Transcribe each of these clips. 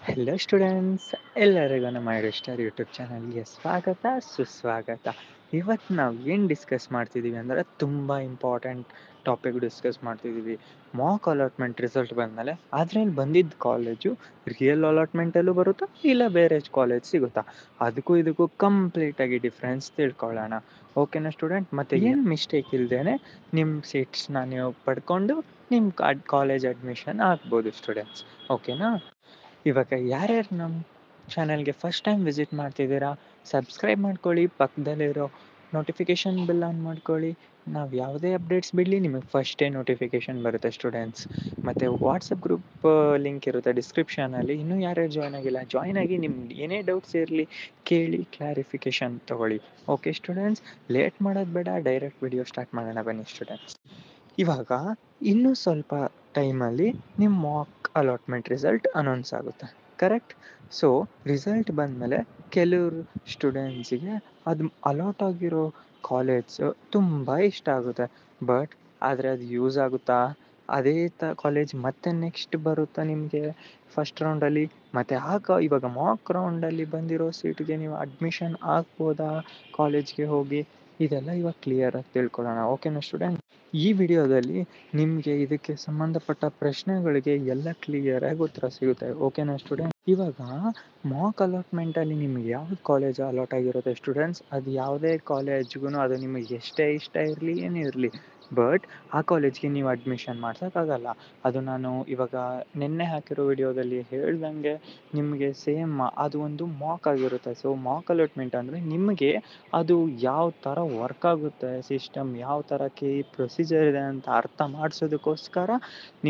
Hello students, ಎಲ್ಲರಿಗೂ ನಮ್ಮ star YouTube ಚಾನಲ್ಗೆ ಸ್ವಾಗತ ಸುಸ್ವಾಗತ. ಇವತ್ತು ನಾವು ಏನು ಡಿಸ್ಕಸ್ ಮಾಡ್ತಿದ್ದೀವಿ ಅಂದರೆ ತುಂಬ ಇಂಪಾರ್ಟೆಂಟ್ ಟಾಪಿಕ್ ಡಿಸ್ಕಸ್ ಮಾಡ್ತಿದ್ದೀವಿ. ಮಾಕ್ ಅಲಾಟ್ಮೆಂಟ್ ರಿಸಲ್ಟ್ ಬಂದಮೇಲೆ ಅದ್ರಲ್ಲಿ ಬಂದಿದ್ದ ಕಾಲೇಜು ರಿಯಲ್ ಅಲಾಟ್ಮೆಂಟಲ್ಲೂ ಬರುತ್ತಾ ಇಲ್ಲ ಬೇರೆ ಕಾಲೇಜ್ ಸಿಗುತ್ತಾ, ಅದಕ್ಕೂ ಇದಕ್ಕೂ ಕಂಪ್ಲೀಟಾಗಿ ಡಿಫ್ರೆನ್ಸ್ ತಿಳ್ಕೊಳ್ಳೋಣ. ಓಕೆನಾ ಸ್ಟೂಡೆಂಟ್? ಮತ್ತು ಏನು ಮಿಸ್ಟೇಕ್ ಇಲ್ಲದೇ ನಿಮ್ಮ ಸೀಟ್ಸ್ನ ನೀವು ಪಡ್ಕೊಂಡು ನಿಮ್ಮ ಕಾಲೇಜ್ ಅಡ್ಮಿಷನ್ ಆಗ್ಬೋದು ಸ್ಟೂಡೆಂಟ್ಸ್. ಓಕೆನಾ? ಇವಾಗ ಯಾರ್ಯಾರು ನಮ್ಮ ಚಾನಲ್ಗೆ ಫಸ್ಟ್ ಟೈಮ್ ವಿಸಿಟ್ ಮಾಡ್ತಿದ್ದೀರಾ, ಸಬ್ಸ್ಕ್ರೈಬ್ ಮಾಡ್ಕೊಳ್ಳಿ, ಪಕ್ಕದಲ್ಲಿರೋ ನೋಟಿಫಿಕೇಷನ್ ಬೆಲ್ ಆನ್ ಮಾಡ್ಕೊಳ್ಳಿ. ನಾವು ಯಾವುದೇ ಅಪ್ಡೇಟ್ಸ್ ಬಿಡಲಿ ನಿಮಗೆ ಫಸ್ಟೇ ನೋಟಿಫಿಕೇಷನ್ ಬರುತ್ತೆ ಸ್ಟೂಡೆಂಟ್ಸ್. ಮತ್ತು ವಾಟ್ಸಪ್ ಗ್ರೂಪ್ ಲಿಂಕ್ ಇರುತ್ತೆ ಡಿಸ್ಕ್ರಿಪ್ಷನಲ್ಲಿ. ಇನ್ನೂ ಯಾರ್ಯಾರು ಜಾಯ್ನ್ ಆಗಿಲ್ಲ, ಜಾಯ್ನ್ ಆಗಿ ನಿಮ್ಗೆ ಏನೇ ಡೌಟ್ಸ್ ಇರಲಿ ಕೇಳಿ ಕ್ಲಾರಿಫಿಕೇಷನ್ ತೊಗೊಳ್ಳಿ. ಓಕೆ ಸ್ಟೂಡೆಂಟ್ಸ್, ಲೇಟ್ ಮಾಡೋದು ಬೇಡ, ಡೈರೆಕ್ಟ್ ವಿಡಿಯೋ ಸ್ಟಾರ್ಟ್ ಮಾಡೋಣ ಬನ್ನಿ ಸ್ಟೂಡೆಂಟ್ಸ್. ಇವಾಗ ಇನ್ನೂ ಸ್ವಲ್ಪ ಟೈಮಲ್ಲಿ ನಿಮ್ಮ ಮಾಕ್ ಅಲಾಟ್ಮೆಂಟ್ ರಿಸಲ್ಟ್ ಅನೌನ್ಸ್ ಆಗುತ್ತೆ, ಕರೆಕ್ಟ್? ಸೊ ರಿಸಲ್ಟ್ ಬಂದಮೇಲೆ ಕೆಲವರು ಸ್ಟೂಡೆಂಟ್ಸಿಗೆ ಅದು ಅಲಾಟ್ ಆಗಿರೋ ಕಾಲೇಜ್ ತುಂಬ ಇಷ್ಟ ಆಗುತ್ತೆ. ಬಟ್ ಆದರೆ ಅದು ಯೂಸ್ ಆಗುತ್ತಾ? ಅದೇ ಕಾಲೇಜ್ ಮತ್ತೆ ನೆಕ್ಸ್ಟ್ ಬರುತ್ತಾ ನಿಮಗೆ ಫಸ್ಟ್ ರೌಂಡಲ್ಲಿ? ಮತ್ತು ಇವಾಗ ಮಾಕ್ ರೌಂಡಲ್ಲಿ ಬಂದಿರೋ ಸೀಟ್ಗೆ ನೀವು ಅಡ್ಮಿಷನ್ ಆಗ್ಬೋದಾ ಕಾಲೇಜ್ಗೆ ಹೋಗಿ? ಇದೆಲ್ಲ ಇವಾಗ ಕ್ಲಿಯರಾಗಿ ತಿಳ್ಕೊಳ್ಳೋಣ. ಓಕೆನಾ ಸ್ಟೂಡೆಂಟ್? ಈ ವಿಡಿಯೋದಲ್ಲಿ ನಿಮಗೆ ಇದಕ್ಕೆ ಸಂಬಂಧಪಟ್ಟ ಪ್ರಶ್ನೆಗಳಿಗೆ ಎಲ್ಲ ಕ್ಲಿಯರಾಗಿ ಉತ್ತರ ಸಿಗುತ್ತೆ. ಓಕೆನಾ ಸ್ಟೂಡೆಂಟ್? ಇವಾಗ ಮಾಕ್ ಅಲಾಟ್ಮೆಂಟಲ್ಲಿ ನಿಮಗೆ ಯಾವ್ದು ಕಾಲೇಜ್ ಅಲಾಟ್ ಆಗಿರುತ್ತೆ ಸ್ಟೂಡೆಂಟ್ಸ್, ಅದು ಯಾವುದೇ ಕಾಲೇಜ್ಗೂ ಅದು ನಿಮಗೆ ಎಷ್ಟೇ ಇಷ್ಟ ಇರಲಿ ಏನಿರಲಿ, ಬಟ್ ಆ ಕಾಲೇಜ್ಗೆ ನೀವು ಅಡ್ಮಿಷನ್ ಮಾಡ್ಸೋಕ್ಕಾಗಲ್ಲ. ಅದು ನಾನು ಇವಾಗ ನಿನ್ನೆ ಹಾಕಿರೋ ವಿಡಿಯೋದಲ್ಲಿ ಹೇಳ್ದಂಗೆ ನಿಮಗೆ ಸೇಮ್ ಅದು ಒಂದು ಮಾಕ್ ಆಗಿರುತ್ತೆ. ಸೊ ಮಾಕ್ ಅಲಾಟ್ಮೆಂಟ್ ಅಂದರೆ ನಿಮಗೆ ಅದು ಯಾವ ಥರ ವರ್ಕ್ ಆಗುತ್ತೆ, ಸಿಸ್ಟಮ್ ಯಾವ ಥರ ಪ್ರೊಸೀಜರ್ ಇದೆ ಅಂತ ಅರ್ಥ ಮಾಡಿಸೋದಕ್ಕೋಸ್ಕರ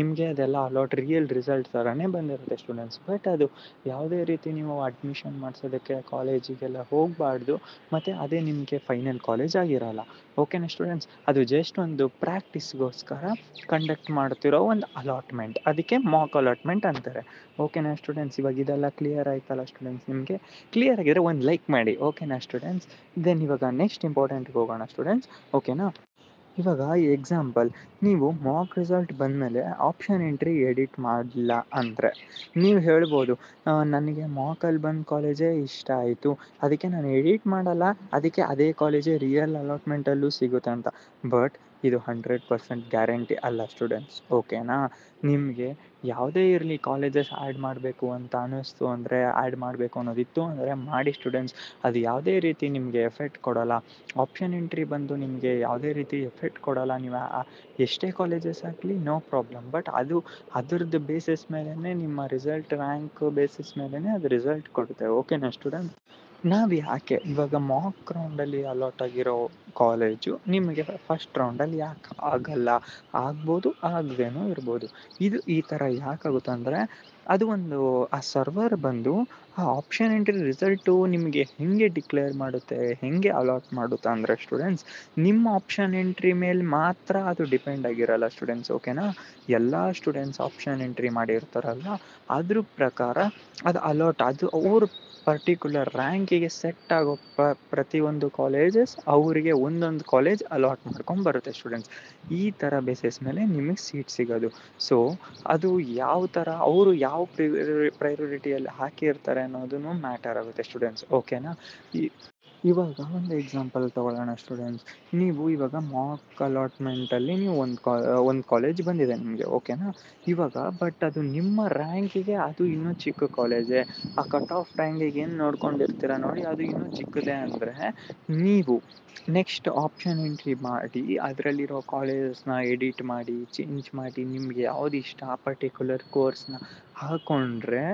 ನಿಮಗೆ ಅದೆಲ್ಲ ಅಲಾಟ್ ರಿಯಲ್ ರಿಸಲ್ಟ್ ಥರನೇ ಬಂದಿರುತ್ತೆ ಸ್ಟೂಡೆಂಟ್ಸ್. ಬಟ್ ಅದು ಯಾವುದೇ ರೀತಿ ನೀವು ಅಡ್ಮಿಷನ್ ಮಾಡಿಸೋದಕ್ಕೆ ಕಾಲೇಜಿಗೆಲ್ಲ ಹೋಗಬಾರ್ದು, ಮತ್ತು ಅದೇ ನಿಮಗೆ ಫೈನಲ್ ಕಾಲೇಜ್ ಆಗಿರಲ್ಲ. ಓಕೆನಾ ಸ್ಟೂಡೆಂಟ್ಸ್? ಅದು ಜಸ್ಟ್ ಒಂದು ಪ್ರಾಕ್ಟೀಸ್ಗೋಸ್ಕರ ಕಂಡಕ್ಟ್ ಮಾಡ್ತಿರೋ ಒಂದು ಅಲಾಟ್ಮೆಂಟ್, ಅದಕ್ಕೆ ಮಾಕ್ ಅಲಾಟ್ಮೆಂಟ್ ಅಂತಾರೆ. ಓಕೆನಾ ಸ್ಟೂಡೆಂಟ್ಸ್? ಇವಾಗ ಇದೆಲ್ಲ ಕ್ಲಿಯರ್ ಆಯ್ತಲ್ಲ ಸ್ಟೂಡೆಂಟ್ಸ್? ನಿಮಗೆ ಕ್ಲಿಯರ್ ಆಗಿದ್ರೆ ಒಂದು ಲೈಕ್ ಮಾಡಿ. ಓಕೆನಾ ಸ್ಟೂಡೆಂಟ್ಸ್? ದೆನ್ ಇವಾಗ ನೆಕ್ಸ್ಟ್ ಇಂಪಾರ್ಟೆಂಟ್ಗೆ ಹೋಗೋಣ ಸ್ಟೂಡೆಂಟ್ಸ್. ಓಕೆನಾ? ಇವಾಗ ಎಕ್ಸಾಂಪಲ್, ನೀವು ಮಾಕ್ ರಿಸಲ್ಟ್ ಬಂದಮೇಲೆ ಆಪ್ಷನ್ ಎಂಟ್ರಿ ಎಡಿಟ್ ಮಾಡಲಿಲ್ಲ ಅಂದರೆ ನೀವು ಹೇಳ್ಬೋದು, ನನಗೆ ಮಾಕಲ್ಲಿ ಬಂದ ಕಾಲೇಜೇ ಇಷ್ಟ ಆಯಿತು, ಅದಕ್ಕೆ ನಾನು ಎಡಿಟ್ ಮಾಡಲ್ಲ, ಅದಕ್ಕೆ ಅದೇ ಕಾಲೇಜೇ ರಿಯಲ್ ಅಲಾಟ್ಮೆಂಟಲ್ಲೂ ಸಿಗುತ್ತೆ ಅಂತ. ಬಟ್ ಇದು 100% ಗ್ಯಾರಂಟಿ ಅಲ್ಲ ಸ್ಟೂಡೆಂಟ್ಸ್. ಓಕೆನಾ? ನಿಮಗೆ ಯಾವುದೇ ಇರಲಿ ಕಾಲೇಜಸ್ ಆ್ಯಡ್ ಮಾಡಬೇಕು ಅಂತ ಅನ್ನಿಸ್ತು ಅಂದರೆ, ಆ್ಯಡ್ ಮಾಡಬೇಕು ಅನ್ನೋದಿತ್ತು ಅಂದರೆ ಮಾಡಿ ಸ್ಟೂಡೆಂಟ್ಸ್. ಅದು ಯಾವುದೇ ರೀತಿ ನಿಮಗೆ ಎಫೆಕ್ಟ್ ಕೊಡೋಲ್ಲ. ಆಪ್ಷನ್ ಎಂಟ್ರಿ ಬಂದು ನಿಮಗೆ ಯಾವುದೇ ರೀತಿ ಎಫೆಕ್ಟ್ ಕೊಡೋಲ್ಲ. ನೀವು ಎಷ್ಟೇ ಕಾಲೇಜಸ್ ಆಗಲಿ ನೋ ಪ್ರಾಬ್ಲಮ್. ಬಟ್ ಅದು ಅದರದ್ದು ಬೇಸಿಸ್ ಮೇಲೇ, ನಿಮ್ಮ ರಿಸಲ್ಟ್ ರ್ಯಾಂಕ್ ಬೇಸಿಸ್ ಮೇಲೇ ಅದು ರಿಸಲ್ಟ್ ಕೊಡುತ್ತೆ. ಓಕೆನಾ ಸ್ಟೂಡೆಂಟ್? ನಾವು ಯಾಕೆ ಇವಾಗ ಮಾಕ್ ರೌಂಡಲ್ಲಿ ಅಲಾಟ್ ಆಗಿರೋ ಕಾಲೇಜು ನಿಮಗೆ ಫಸ್ಟ್ ರೌಂಡಲ್ಲಿ ಯಾಕೆ ಆಗಲ್ಲ? ಆಗ್ಬೋದು, ಆಗದೇನೂ ಇರ್ಬೋದು. ಇದು ಈ ಥರ ಯಾಕಾಗುತ್ತೆ ಅಂದರೆ, ಅದು ಒಂದು ಆ ಸರ್ವರ್ ಬಂದು ಆ ಆಪ್ಷನ್ ಎಂಟ್ರಿ ರಿಸಲ್ಟು ನಿಮಗೆ ಹೇಗೆ ಡಿಕ್ಲೇರ್ ಮಾಡುತ್ತೆ, ಹೇಗೆ ಅಲಾಟ್ ಮಾಡುತ್ತೆ ಅಂದರೆ ಸ್ಟೂಡೆಂಟ್ಸ್, ನಿಮ್ಮ ಆಪ್ಷನ್ ಎಂಟ್ರಿ ಮೇಲೆ ಮಾತ್ರ ಅದು ಡಿಪೆಂಡ್ ಆಗಿರಲ್ಲ ಸ್ಟೂಡೆಂಟ್ಸ್. ಓಕೆನಾ? ಎಲ್ಲ ಸ್ಟೂಡೆಂಟ್ಸ್ ಆಪ್ಷನ್ ಎಂಟ್ರಿ ಮಾಡಿರ್ತಾರಲ್ಲ, ಅದ್ರ ಪ್ರಕಾರ ಅದು ಅಲಾಟ್, ಅದು ಅವರು ಪರ್ಟಿಕ್ಯುಲರ್ ರ್ಯಾಂಕಿಗೆ ಸೆಟ್ ಆಗೋ ಪ್ರತಿಯೊಂದು ಕಾಲೇಜಸ್ ಅವರಿಗೆ ಒಂದೊಂದು ಕಾಲೇಜ್ ಅಲಾಟ್ ಮಾಡ್ಕೊಂಬರುತ್ತೆ ಸ್ಟೂಡೆಂಟ್ಸ್. ಈ ಥರ ಬೇಸಿಸ್ ಮೇಲೆ ನಿಮಗೆ ಸೀಟ್ ಸಿಗೋದು. ಸೊ ಅದು ಯಾವ ಥರ ಅವರು ಯಾವ ಪ್ರಯಾರಿಟಿಯಲ್ಲಿ ಹಾಕಿರ್ತಾರೆ ಅನ್ನೋದನ್ನು ಮ್ಯಾಟರ್ ಆಗುತ್ತೆ ಸ್ಟೂಡೆಂಟ್ಸ್. ಓಕೆನಾ? ಇವಾಗ ಒಂದು ಎಕ್ಸಾಂಪಲ್ ತೊಗೊಳ್ಳೋಣ ಸ್ಟೂಡೆಂಟ್ಸ್. ನೀವು ಇವಾಗ ಮಾಕ್ ಅಲಾಟ್ಮೆಂಟಲ್ಲಿ ನೀವು ಒಂದು ಕಾಲೇಜ್ ಬಂದಿದೆ ನಿಮಗೆ. ಓಕೆನಾ? ಇವಾಗ ಬಟ್ ಅದು ನಿಮ್ಮ ರ್ಯಾಂಕಿಗೆ ಅದು ಇನ್ನೂ ಚಿಕ್ಕ ಕಾಲೇಜೇ, ಆ ಕಟ್ ಆಫ್ ರ್ಯಾಂಕಿಗೆ ಏನು ನೋಡ್ಕೊಂಡಿರ್ತೀರ ನೋಡಿ, ಅದು ಇನ್ನೂ ಚಿಕ್ಕದೇ ಅಂದರೆ ನೀವು ನೆಕ್ಸ್ಟ್ ಆಪ್ಷನ್ ಎಂಟ್ರಿ ಮಾಡಿ ಅದರಲ್ಲಿರೋ ಕಾಲೇಜಸ್ನ ಎಡಿಟ್ ಮಾಡಿ ಚೇಂಜ್ ಮಾಡಿ ನಿಮಗೆ ಯಾವ್ದು ಇಷ್ಟ ಆ ಪರ್ಟಿಕ್ಯುಲರ್ ಕೋರ್ಸ್ನ ಹಾಕ್ಕೊಂಡ್ರೆ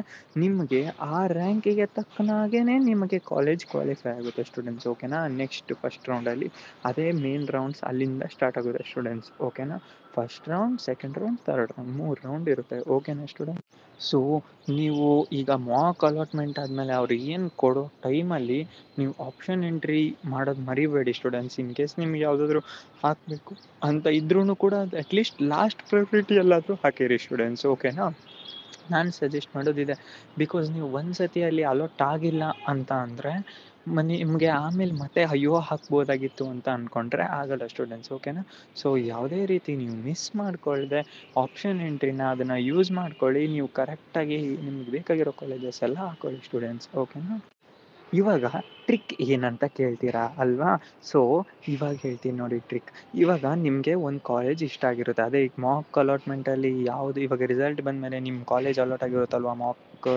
ನಿಮಗೆ ಆ ರ್ಯಾಂಕಿಗೆ ತಕ್ಕನಾಗೇ ನಿಮಗೆ ಕಾಲೇಜ್ ಕ್ವಾಲಿಫೈ ಆಗುತ್ತೆ ಸ್ಟೂಡೆಂಟ್ಸ್. ಓಕೆನಾ? ನೆಕ್ಸ್ಟ್ ಫಸ್ಟ್ ರೌಂಡಲ್ಲಿ ಅದೇ ಮೇನ್ ರೌಂಡ್ಸ್ ಅಲ್ಲಿಂದ ಸ್ಟಾರ್ಟ್ ಆಗುತ್ತೆ ಸ್ಟೂಡೆಂಟ್ಸ್. ಓಕೆನಾ? First round, second round, third round, 3 round ಇರುತ್ತೆ. ಓಕೆನಾ ಸ್ಟೂಡೆಂಟ್? ಸೊ ನೀವು ಈಗ ಮಾಕ್ ಅಲಾಟ್ಮೆಂಟ್ ಆದಮೇಲೆ ಅವ್ರು ಏನು ಕೊಡೋ ಟೈಮಲ್ಲಿ ನೀವು ಆಪ್ಷನ್ ಎಂಟ್ರಿ ಮಾಡೋದು ಮರಿಬೇಡಿ ಸ್ಟೂಡೆಂಟ್ಸ್. ಇನ್ ಕೇಸ್ ನಿಮ್ಗೆ ಯಾವುದಾದ್ರೂ ಹಾಕಬೇಕು ಅಂತ ಇದ್ರೂ ಕೂಡ ಅಟ್ಲೀಸ್ಟ್ ಲಾಸ್ಟ್ ಪ್ರಯಾರಿಟಿಯಲ್ಲಾದರೂ ಹಾಕಿರಿ ಸ್ಟೂಡೆಂಟ್ಸ್. ಓಕೆನಾ? ನಾನು ಸಜೆಸ್ಟ್ ಮಾಡೋದಿದೆ. ಬಿಕಾಸ್ ನೀವು ಒಂದು ಸತಿ ಅಲ್ಲಿ ಅಲಾಟ್ ಆಗಿಲ್ಲ ಅಂತ ಅಂದರೆ ನಿಮಗೆ ಆಮೇಲೆ ಮತ್ತೆ ಅಯ್ಯೋ ಹಾಕ್ಬೋದಾಗಿತ್ತು ಅಂತ ಅಂದ್ಕೊಂಡ್ರೆ ಆಗಲ್ಲ ಸ್ಟೂಡೆಂಟ್ಸ್, ಓಕೆನಾ. ಸೊ ಯಾವುದೇ ರೀತಿ ನೀವು ಮಿಸ್ ಮಾಡ್ಕೊಳ್ದೆ ಆಪ್ಷನ್ ಎಂಟ್ರಿನ ಅದನ್ನು ಯೂಸ್ ಮಾಡ್ಕೊಳ್ಳಿ. ನೀವು ಕರೆಕ್ಟಾಗಿ ನಿಮ್ಗೆ ಬೇಕಾಗಿರೋ ಕಾಲೇಜಸ್ ಎಲ್ಲ ಹಾಕೊಳ್ಳಿ ಸ್ಟೂಡೆಂಟ್ಸ್, ಓಕೆನಾ. ಇವಾಗ ಟ್ರಿಕ್ ಏನಂತ ಕೇಳ್ತೀರಾ ಅಲ್ವಾ? ಸೊ ಇವಾಗ ಹೇಳ್ತೀನಿ ನೋಡಿ ಟ್ರಿಕ್. ಇವಾಗ ನಿಮಗೆ ಒಂದು ಕಾಲೇಜ್ ಇಷ್ಟ ಆಗಿರುತ್ತೆ. ಅದೇ ಈಗ ಮಾಕ್ ಅಲಾಟ್ಮೆಂಟಲ್ಲಿ ಯಾವುದು ಇವಾಗ ರಿಸಲ್ಟ್ ಬಂದಮೇಲೆ ನಿಮ್ಮ ಕಾಲೇಜ್ ಅಲಾಟ್ ಆಗಿರುತ್ತಲ್ವ ಮಾಕ್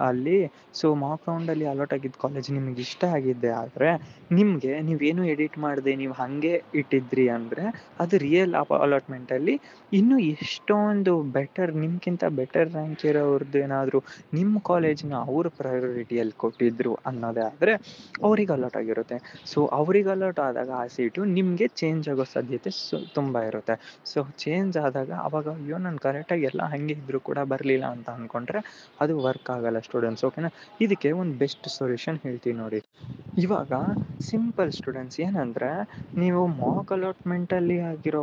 ಅಲ್ಲಿ. ಸೊ ಮಾಕ್ ರೌಂಡಲ್ಲಿ ಅಲಾಟ್ ಆಗಿದ್ದ ಕಾಲೇಜ್ ನಿಮಗೆ ಇಷ್ಟ ಆಗಿದ್ದೆ ಆದರೆ ನಿಮಗೆ ನೀವೇನು ಎಡಿಟ್ ಮಾಡದೆ ನೀವು ಹಾಗೆ ಇಟ್ಟಿದ್ರಿ ಅಂದರೆ ಅದು ರಿಯಲ್ ಅಲಾಟ್ಮೆಂಟಲ್ಲಿ ಇನ್ನೂ ಎಷ್ಟೊಂದು ಬೆಟರ್ ನಿಮ್ಗಿಂತ ಬೆಟರ್ ರ್ಯಾಂಕ್ ಇರೋರ್ದು ಏನಾದರೂ ನಿಮ್ಮ ಕಾಲೇಜ್ನ ಅವ್ರ ಪ್ರಯಾರಿಟಿಯಲ್ಲಿ ಕೊಟ್ಟಿದ್ರು ಅನ್ನೋದೇ ಆದರೆ ಅವ್ರಿಗೆ ಅಲಾಟ್ ಆಗಿರುತ್ತೆ. ಸೊ ಅವ್ರಿಗೆ ಅಲಾಟ್ ಆದಾಗ ಆ ಸೀಟು ನಿಮಗೆ ಚೇಂಜ್ ಆಗೋ ಸಾಧ್ಯತೆ ತುಂಬ ಇರುತ್ತೆ. ಸೊ ಚೇಂಜ್ ಆದಾಗ ಅವಾಗ ಅಯ್ಯೋ ನಾನು ಕರೆಕ್ಟಾಗಿ ಎಲ್ಲ ಹಾಗೆ ಇದ್ದರೂ ಕೂಡ ಬರಲಿಲ್ಲ ಅಂತ ಅಂದ್ಕೊಂಡ್ರೆ ಅದು ವರ್ಕ್ ಆಗಲ್ಲ ಸ್ಟೂಡೆಂಟ್ಸ್, ಓಕೆನಾ. ಇದಕ್ಕೆ ಒಂದು ಬೆಸ್ಟ್ ಸೊಲ್ಯೂಷನ್ ಹೇಳ್ತೀನಿ ನೋಡಿ. ಇವಾಗ ಸಿಂಪಲ್ ಸ್ಟೂಡೆಂಟ್ಸ್ ಏನಂದರೆ, ನೀವು ಮಾಕ್ ಅಲಾಟ್ಮೆಂಟಲ್ಲಿ ಆಗಿರೋ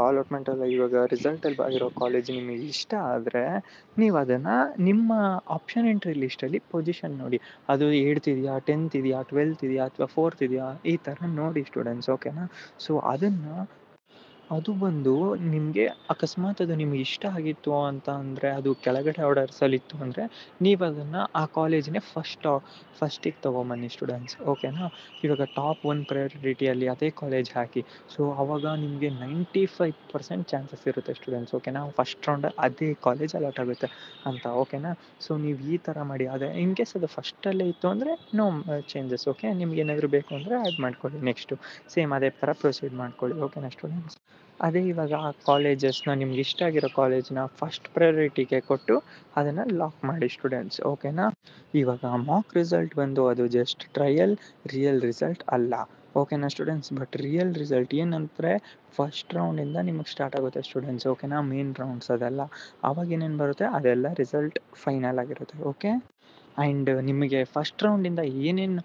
ಅಲಾಟ್ಮೆಂಟಲ್ಲಿ ಇವಾಗ ರಿಸಲ್ಟಲ್ಲಿ ಆಗಿರೋ ಕಾಲೇಜ್ ನಿಮಗೆ ಇಷ್ಟ ಆದರೆ ನೀವು ಅದನ್ನು ನಿಮ್ಮ ಆಪ್ಷನ್ ಎಂಟ್ರಿ ಲಿಸ್ಟಲ್ಲಿ ಪೊಸಿಷನ್ ನೋಡಿ. ಅದು 8th ಇದೆಯಾ, 10th ಇದೆಯಾ, 12th ಇದೆಯಾ ಅಥವಾ 4th ಇದೆಯಾ, ಈ ಥರ ನೋಡಿ ಸ್ಟೂಡೆಂಟ್ಸ್, ಓಕೆನಾ. ಸೊ ಅದನ್ನು ಅದು ಬಂದು ನಿಮಗೆ ಅಕಸ್ಮಾತ್ ಅದು ನಿಮ್ಗೆ ಇಷ್ಟ ಆಗಿತ್ತು ಅಂತ ಅಂದರೆ ಅದು ಕೆಳಗಡೆ ಆರ್ಡರ್ಸಲ್ಲಿತ್ತು ಅಂದರೆ ನೀವು ಅದನ್ನು ಆ ಕಾಲೇಜನ್ನೇ ಫಸ್ಟಿಗೆ ತೊಗೊಂಬನ್ನಿ ಸ್ಟೂಡೆಂಟ್ಸ್, ಓಕೆನಾ. ಇವಾಗ ಟಾಪ್ 1 ಪ್ರಯಾರಿಟಿಯಲ್ಲಿ ಅದೇ ಕಾಲೇಜ್ ಹಾಕಿ. ಸೊ ಆವಾಗ ನಿಮಗೆ 95% ಚಾನ್ಸಸ್ ಇರುತ್ತೆ ಸ್ಟೂಡೆಂಟ್ಸ್, ಓಕೆನಾ. ಫಸ್ಟ್ ರೌಂಡಲ್ಲಿ ಅದೇ ಕಾಲೇಜ್ ಅಲಾಟ್ ಆಗುತ್ತೆ ಅಂತ, ಓಕೆನಾ. ಸೊ ನೀವು ಈ ಥರ ಮಾಡಿ. ಅದೇ ಇನ್ ಕೇಸ್ ಅದು ಫಸ್ಟಲ್ಲೇ ಇತ್ತು ಅಂದರೆ ನೋ ಚೇಂಜಸ್, ಓಕೆ. ನಿಮ್ಗೆ ಏನಾದರೂ ಬೇಕು ಅಂದರೆ ಆ್ಯಡ್ ಮಾಡ್ಕೊಳ್ಳಿ. ನೆಕ್ಸ್ಟು ಸೇಮ್ ಅದೇ ಥರ ಪ್ರೊಸೀಡ್ ಮಾಡ್ಕೊಳ್ಳಿ, ಓಕೆನಾ ಸ್ಟೂಡೆಂಟ್ಸ್. ಅದೇ ಇವಾಗ ಆ ಕಾಲೇಜಸ್ನ ನಿಮ್ಗೆ ಇಷ್ಟ ಆಗಿರೋ ಕಾಲೇಜ್ನ ಫಸ್ಟ್ ಪ್ರಯಾರಿಟಿಗೆ ಕೊಟ್ಟು ಅದನ್ನು ಲಾಕ್ ಮಾಡಿ ಸ್ಟೂಡೆಂಟ್ಸ್, ಓಕೆನಾ. ಇವಾಗ ಮಾಕ್ ರಿಸಲ್ಟ್ ಬಂದು ಅದು ಜಸ್ಟ್ ಟ್ರಯಲ್, ರಿಯಲ್ ರಿಸಲ್ಟ್ ಅಲ್ಲ, ಓಕೆನಾ ಸ್ಟೂಡೆಂಟ್ಸ್. ಬಟ್ ರಿಯಲ್ ರಿಸಲ್ಟ್ ಏನಂದರೆ ಫಸ್ಟ್ ರೌಂಡಿಂದ ನಿಮಗೆ ಸ್ಟಾರ್ಟ್ ಆಗುತ್ತೆ ಸ್ಟೂಡೆಂಟ್ಸ್, ಓಕೆನಾ. ಮೇನ್ ರೌಂಡ್ಸ್ ಅದೆಲ್ಲ ಆವಾಗ ಏನೇನು ಬರುತ್ತೆ ಅದೆಲ್ಲ ರಿಸಲ್ಟ್ ಫೈನಲ್ ಆಗಿರುತ್ತೆ, ಓಕೆ. ಆ್ಯಂಡ್ ನಿಮಗೆ ಫಸ್ಟ್ ರೌಂಡಿಂದ ಏನೇನು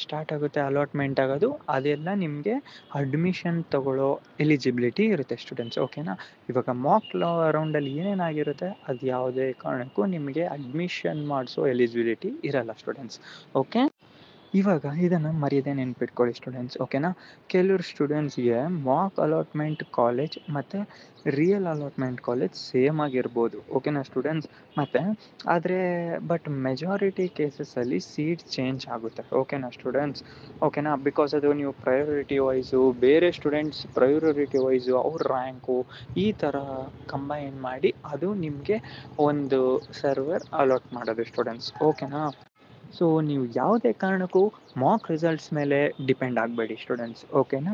ಸ್ಟಾರ್ಟ್ ಆಗುತ್ತೆ ಅಲಾಟ್ಮೆಂಟ್ ಆಗೋದು ಅದೆಲ್ಲ ನಿಮಗೆ ಅಡ್ಮಿಷನ್ ತಗೊಳ್ಳೋ ಎಲಿಜಿಬಿಲಿಟಿ ಇರುತ್ತೆ ಸ್ಟೂಡೆಂಟ್ಸ್, ಓಕೆನಾ. ಇವಾಗ ಮಾಕ್ ರೌಂಡಲ್ಲಿ ಏನೇನಾಗಿರುತ್ತೆ ಅದು ಯಾವುದೇ ಕಾರಣಕ್ಕೂ ನಿಮಗೆ ಅಡ್ಮಿಷನ್ ಮಾಡಿಸೋ ಎಲಿಜಿಬಿಲಿಟಿ ಇರಲ್ಲ ಸ್ಟೂಡೆಂಟ್ಸ್, ಓಕೆ. ಇವಾಗ ಇದನ್ನು ಮರೆಯದೆ ನೆನ್ಪಿಟ್ಕೊಳ್ಳಿ ಸ್ಟೂಡೆಂಟ್ಸ್, ಓಕೆನಾ. ಕೆಲವ್ರು ಸ್ಟೂಡೆಂಟ್ಸ್ಗೆ ಮಾಕ್ ಅಲಾಟ್ಮೆಂಟ್ ಕಾಲೇಜ್ ಮತ್ತು ರಿಯಲ್ ಅಲಾಟ್ಮೆಂಟ್ ಕಾಲೇಜ್ ಸೇಮ್ ಆಗಿರ್ಬೋದು, ಓಕೆನಾ ಸ್ಟೂಡೆಂಟ್ಸ್. ಮತ್ತು ಆದರೆ ಬಟ್ ಮೆಜಾರಿಟಿ ಕೇಸಸಲ್ಲಿ ಸೀಟ್ ಚೇಂಜ್ ಆಗುತ್ತೆ, ಓಕೆನಾ ಸ್ಟೂಡೆಂಟ್ಸ್, ಓಕೆನಾ. ಬಿಕಾಸ್ ಅದು ನೀವು ಪ್ರಯಾರಿಟಿ ವೈಸು ಬೇರೆ ಸ್ಟೂಡೆಂಟ್ಸ್ ಪ್ರಯಾರಿಟಿ ವೈಸು ಅವ್ರ ರ್ಯಾಂಕು ಈ ಥರ ಕಂಬೈನ್ ಮಾಡಿ ಅದು ನಿಮಗೆ ಒಂದು ಸರ್ವರ್ ಅಲಾಟ್ ಮಾಡೋದು ಸ್ಟೂಡೆಂಟ್ಸ್, ಓಕೆನಾ. ಸೊ ನೀವು ಯಾವುದೇ ಕಾರಣಕ್ಕೂ ಮಾಕ್ ರಿಸಲ್ಟ್ಸ್ ಮೇಲೆ ಡಿಪೆಂಡ್ ಆಗಬೇಡಿ ಸ್ಟೂಡೆಂಟ್ಸ್, ಓಕೆನಾ.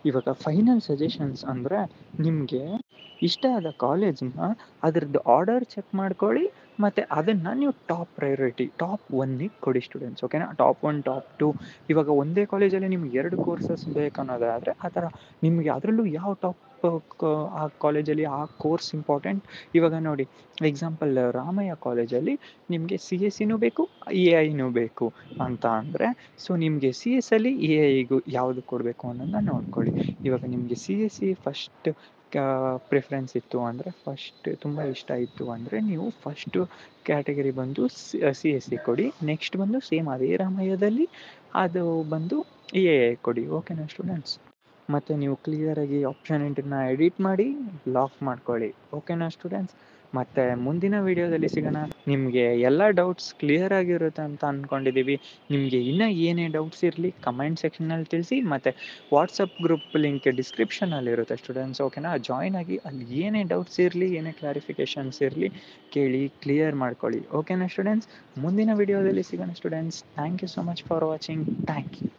ಇವಾಗ ಫೈನಲ್ ಸಜೆಷನ್ಸ್ ಅಂದರೆ ನಿಮಗೆ ಇಷ್ಟ ಆದ ಕಾಲೇಜನ್ನ ಅದ್ರದ್ದು ಆರ್ಡರ್ ಚೆಕ್ ಮಾಡ್ಕೊಳ್ಳಿ ಮತ್ತು ಅದನ್ನು ನೀವು ಟಾಪ್ ಪ್ರಯಾರಿಟಿ ಟಾಪ್ 1ಗೆ ಕೊಡಿ ಸ್ಟೂಡೆಂಟ್ಸ್, ಓಕೆನಾ. ಟಾಪ್ 1 ಟಾಪ್ 2 ಇವಾಗ ಒಂದೇ ಕಾಲೇಜಲ್ಲಿ ನಿಮ್ಗೆ 2 ಕೋರ್ಸಸ್ ಬೇಕನ್ನೋದಾದರೆ ಆ ಥರ ನಿಮಗೆ ಅದರಲ್ಲೂ ಯಾವ ಟಾಪ್ ಆ ಕಾಲೇಜಲ್ಲಿ ಆ ಕೋರ್ಸ್ ಇಂಪಾರ್ಟೆಂಟ್. ಇವಾಗ ನೋಡಿ ಎಕ್ಸಾಂಪಲ್ ರಾಮಯ್ಯ ಕಾಲೇಜಲ್ಲಿ ನಿಮಗೆ CSEನೂ ಬೇಕು, AI ಬೇಕು ಅಂತ ಅಂದರೆ ಸೊ ನಿಮಗೆ CS ಅಲ್ಲಿ AI ಯಾವುದು ಕೊಡಬೇಕು ಅನ್ನೋದನ್ನ ನೋಡ್ಕೊಳ್ಳಿ. ಇವಾಗ ನಿಮಗೆ CSE ಫಸ್ಟ್ ಪ್ರಿಫರೆನ್ಸ್ ಇತ್ತು ಅಂದರೆ ಫಸ್ಟ್ ತುಂಬ ಇಷ್ಟ ಇತ್ತು ಅಂದರೆ ನೀವು ಫಸ್ಟು ಕ್ಯಾಟಗರಿ ಬಂದು CSE ಕೊಡಿ. ನೆಕ್ಸ್ಟ್ ಬಂದು ಸೇಮ್ ಅದೇ ರಾಮಯ್ಯದಲ್ಲಿ ಅದು ಬಂದು AI ಕೊಡಿ, ಓಕೆನಾ ಸ್ಟೂಡೆಂಟ್ಸ್. ಮತ್ತು ನೀವು ಕ್ಲಿಯರಾಗಿ ಆಪ್ಷನ್ ಎಂಟ್ರಿನ ಎಡಿಟ್ ಮಾಡಿ ಲಾಕ್ ಮಾಡ್ಕೊಳ್ಳಿ, ಓಕೆನಾ ಸ್ಟೂಡೆಂಟ್ಸ್. ಮತ್ತು ಮುಂದಿನ ವೀಡಿಯೋದಲ್ಲಿ ಸಿಗೋಣ. ನಿಮಗೆ ಎಲ್ಲ ಡೌಟ್ಸ್ ಕ್ಲಿಯರ್ ಆಗಿರುತ್ತೆ ಅಂತ ಅಂದ್ಕೊಂಡಿದ್ದೀವಿ. ನಿಮಗೆ ಇನ್ನೂ ಏನೇ ಡೌಟ್ಸ್ ಇರಲಿ ಕಮೆಂಟ್ ಸೆಕ್ಷನಲ್ಲಿ ತಿಳಿಸಿ. ಮತ್ತು ವಾಟ್ಸಪ್ ಗ್ರೂಪ್ ಲಿಂಕ್ ಡಿಸ್ಕ್ರಿಪ್ಷನಲ್ಲಿರುತ್ತೆ ಸ್ಟೂಡೆಂಟ್ಸ್, ಓಕೆನಾ. ಜಾಯ್ನ್ ಆಗಿ ಅಲ್ಲಿ ಏನೇ ಡೌಟ್ಸ್ ಇರಲಿ ಏನೇ ಕ್ಲಾರಿಫಿಕೇಷನ್ಸ್ ಇರಲಿ ಕೇಳಿ ಕ್ಲಿಯರ್ ಮಾಡ್ಕೊಳ್ಳಿ, ಓಕೆನಾ ಸ್ಟೂಡೆಂಟ್ಸ್. ಮುಂದಿನ ವೀಡಿಯೋದಲ್ಲಿ ಸಿಗೋಣ students. Thank you so much for watching. Thank you.